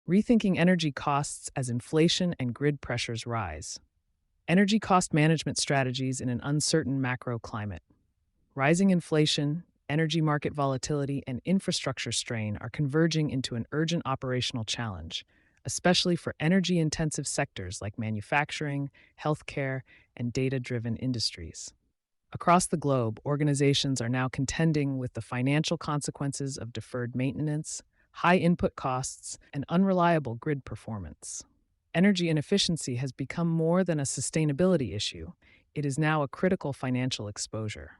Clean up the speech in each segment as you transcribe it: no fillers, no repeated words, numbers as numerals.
Rethinking energy costs as inflation and grid pressures rise. Energy cost management strategies in an uncertain macro climate. Rising inflation, energy market volatility, and infrastructure strain are converging into an urgent operational challenge, especially for energy-intensive sectors like manufacturing, healthcare, and data-driven industries. Across the globe, organizations are now contending with the financial consequences of deferred maintenance, high input costs, and unreliable grid performance. Energy inefficiency has become more than a sustainability issue. It is now a critical financial exposure.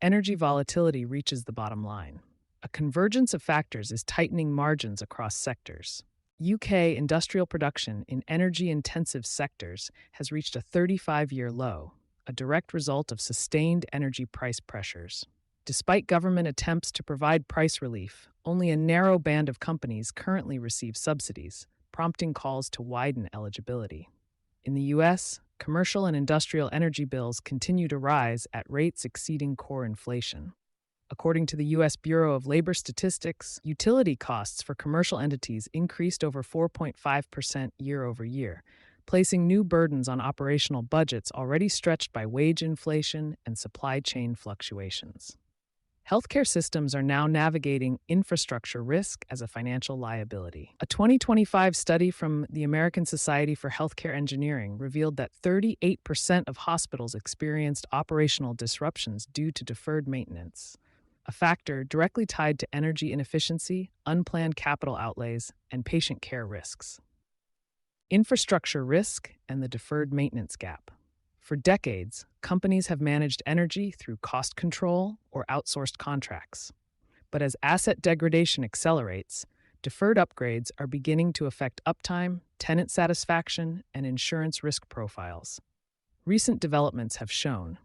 Energy volatility reaches the bottom line. A convergence of factors is tightening margins across sectors. UK industrial production in energy-intensive sectors has reached a 35-year low, a direct result of sustained energy price pressures. Despite government attempts to provide price relief, only a narrow band of companies currently receive subsidies, prompting calls to widen eligibility. In the U.S., commercial and industrial energy bills continue to rise at rates exceeding core inflation. According to the U.S. Bureau of Labor Statistics, utility costs for commercial entities increased over 4.5% year over year, placing new burdens on operational budgets already stretched by wage inflation and supply chain fluctuations. Healthcare systems are now navigating infrastructure risk as a financial liability. A 2025 study from the American Society for Healthcare Engineering revealed that 38% of hospitals experienced operational disruptions due to deferred maintenance, a factor directly tied to energy inefficiency, unplanned capital outlays, and patient care risks. Infrastructure risk and the deferred maintenance gap. For decades, companies have managed energy through cost control or outsourced contracts. But as asset degradation accelerates, deferred upgrades are beginning to affect uptime, tenant satisfaction, and insurance risk profiles. Recent developments have shown,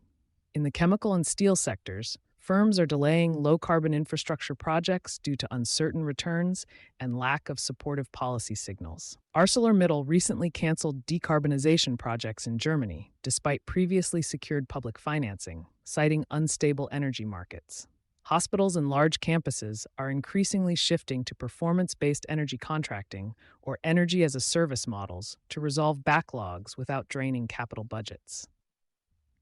in the chemical and steel sectors, firms are delaying low-carbon infrastructure projects due to uncertain returns and lack of supportive policy signals. ArcelorMittal recently canceled decarbonization projects in Germany, despite previously secured public financing, citing unstable energy markets. Hospitals and large campuses are increasingly shifting to performance-based energy contracting or energy-as-a-service models to resolve backlogs without draining capital budgets.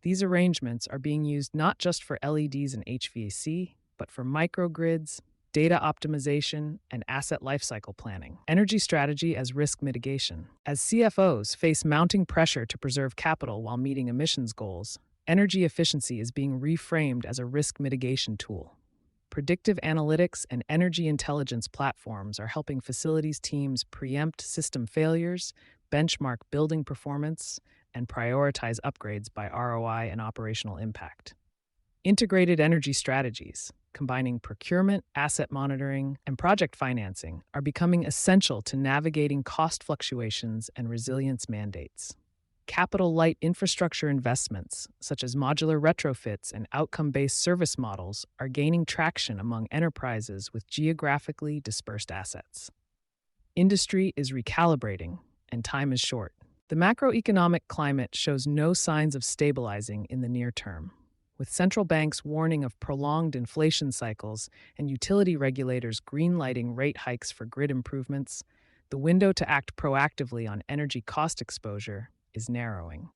These arrangements are being used not just for LEDs and HVAC, but for microgrids, data optimization, and asset lifecycle planning. Energy strategy as risk mitigation. As CFOs face mounting pressure to preserve capital while meeting emissions goals, energy efficiency is being reframed as a risk mitigation tool. Predictive analytics and energy intelligence platforms are helping facilities teams preempt system failures, benchmark building performance, and prioritize upgrades by ROI and operational impact. Integrated energy strategies, combining procurement, asset monitoring, and project financing, are becoming essential to navigating cost fluctuations and resilience mandates. Capital-light infrastructure investments, such as modular retrofits and outcome-based service models, are gaining traction among enterprises with geographically dispersed assets. Industry is recalibrating, and time is short. The macroeconomic climate shows no signs of stabilizing in the near term. With central banks warning of prolonged inflation cycles and utility regulators greenlighting rate hikes for grid improvements, the window to act proactively on energy cost exposure is narrowing.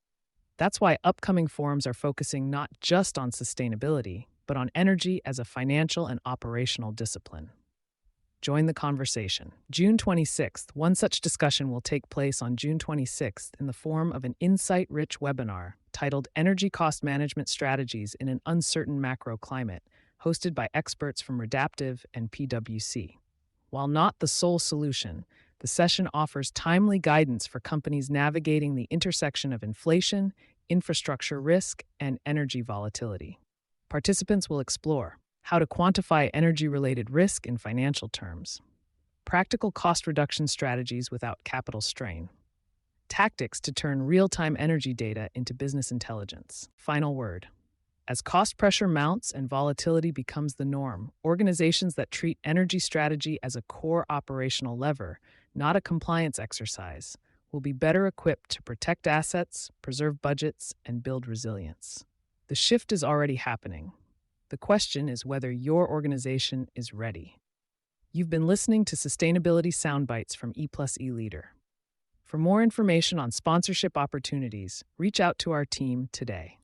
That's why upcoming forums are focusing not just on sustainability, but on energy as a financial and operational discipline. Join the conversation. June 26th, one such discussion will take place on June 26th in the form of an insight-rich webinar titled Energy Cost Management Strategies in an Uncertain Macro Climate, hosted by experts from Redaptive and PwC. While not the sole solution, the session offers timely guidance for companies navigating the intersection of inflation, infrastructure risk, and energy volatility. Participants will explore how to quantify energy-related risk in financial terms, practical cost reduction strategies without capital strain, tactics to turn real-time energy data into business intelligence. Final word. As cost pressure mounts and volatility becomes the norm, organizations that treat energy strategy as a core operational lever, not a compliance exercise, will be better equipped to protect assets, preserve budgets, and build resilience. The shift is already happening. The question is whether your organization is ready. You've been listening to Sustainability Soundbites from E+E Leader. For more information on sponsorship opportunities, reach out to our team today.